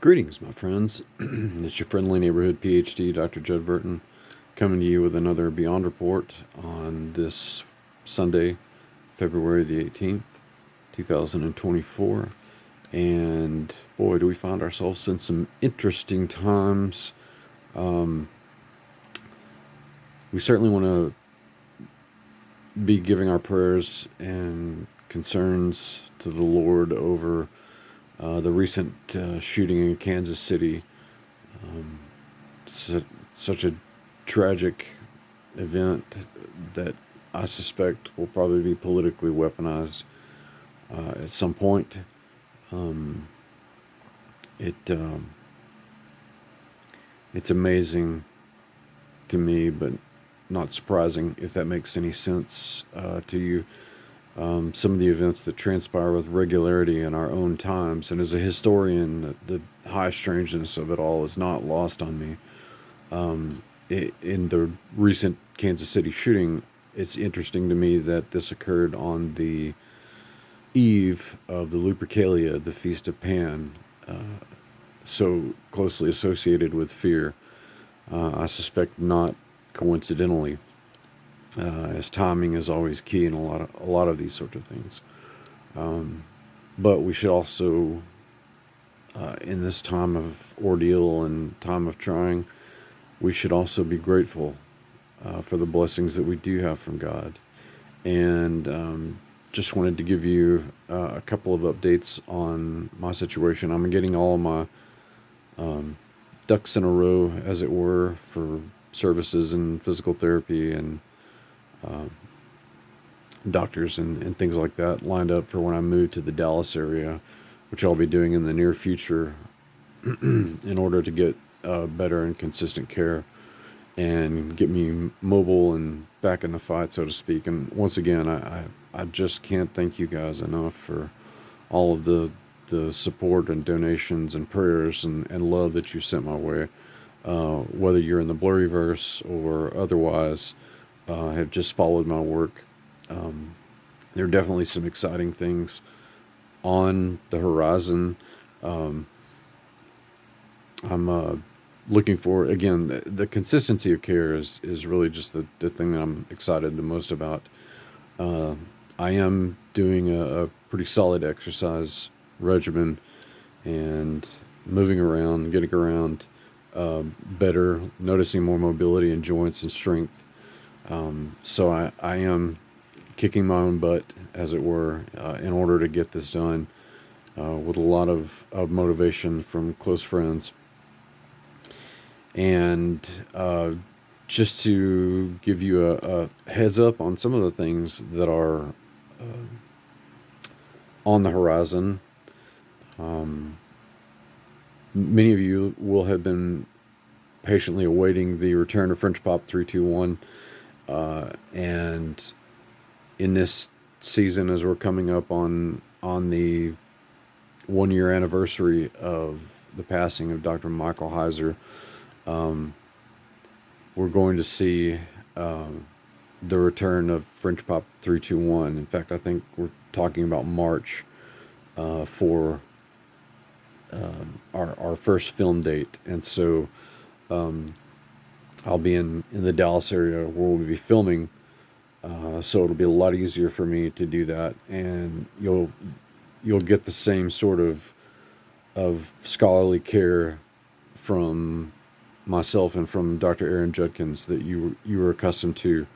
Greetings, my friends. It's your friendly neighborhood PhD, Dr. Judd Burton, coming to you with another Beyond Report on this Sunday, February the 18th, 2024. And boy, do we find ourselves in some interesting times. We certainly want to be giving our prayers and concerns to the Lord over the recent shooting in Kansas City. Such a tragic event that I suspect will probably be politically weaponized at some point. It's amazing to me, but not surprising, if that makes any sense to you. Some of the events that transpire with regularity in our own times, and as a historian, the high strangeness of it all is not lost on me. In the recent Kansas City shooting, it's interesting to me that this occurred on the eve of the Lupercalia, the Feast of Pan, so closely associated with fear. I suspect not coincidentally, as timing is always key in a lot of these sorts of things. But we should also, in this time of ordeal and time of trying, we should also be grateful for the blessings that we do have from God. And just wanted to give you a couple of updates on my situation. I'm getting all of my ducks in a row, as it were, for services and physical therapy and doctors and things like that lined up for when I move to the Dallas area, which I'll be doing in the near future in order to get better and consistent care and get me mobile and back in the fight, so to speak. And once again, I just can't thank you guys enough for all of the support and donations and prayers and love that you sent my way, whether you're in the Blurryverse or otherwise. Have just followed my work. There are definitely some exciting things on the horizon. I'm looking for, again, the consistency of care is really just the thing that I'm excited the most about. I am doing a pretty solid exercise regimen and moving around, getting around better, noticing more mobility in joints and strength. So I am kicking my own butt, as it were, in order to get this done, with a lot of motivation from close friends. And just to give you a heads up on some of the things that are on the horizon, many of you will have been patiently awaiting the return of French Pop 321. And in this season, as we're coming up on the 1-year anniversary of the passing of Dr. Michael Heiser, we're going to see the return of French Pop 321. In fact, I think we're talking about March for our first film date. And so I'll be in the Dallas area where we'll be filming, so it'll be a lot easier for me to do that, and you'll get the same sort of scholarly care from myself and from Dr. Aaron Judkins that you were accustomed to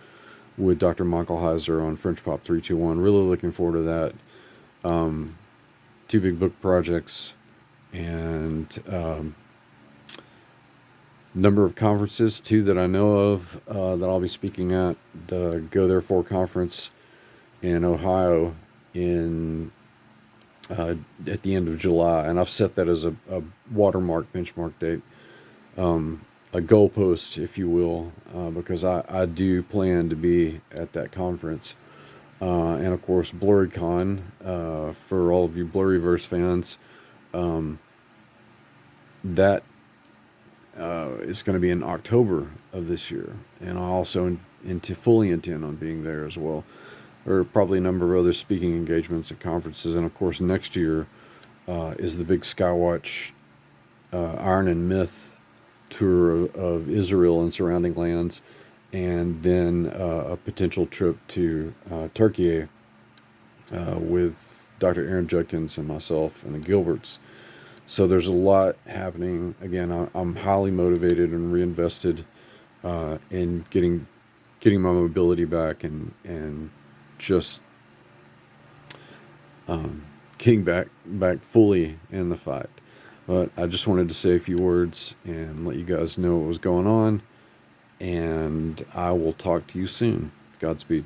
with Dr. Michael Heiser on French Pop 321. Really looking forward to that. 2 big book projects and number of conferences, 2 that I know of, that I'll be speaking at. The Go Therefore conference in Ohio at the end of July, and I've set that as a benchmark date, a goalpost, if you will, because I do plan to be at that conference. And of course, BlurryCon, for all of you Blurryverse fans, that is going to be in October of this year, and I also fully intend on being there as well. There are probably a number of other speaking engagements at conferences, and of course next year is the big Skywatch Iron and Myth tour of Israel and surrounding lands, and then a potential trip to Turkey with Dr. Aaron Judkins and myself and the Gilberts. So there's a lot happening. Again, I'm highly motivated and reinvested in getting my mobility back, and just getting back fully in the fight. But I just wanted to say a few words and let you guys know what was going on, and I will talk to you soon. Godspeed.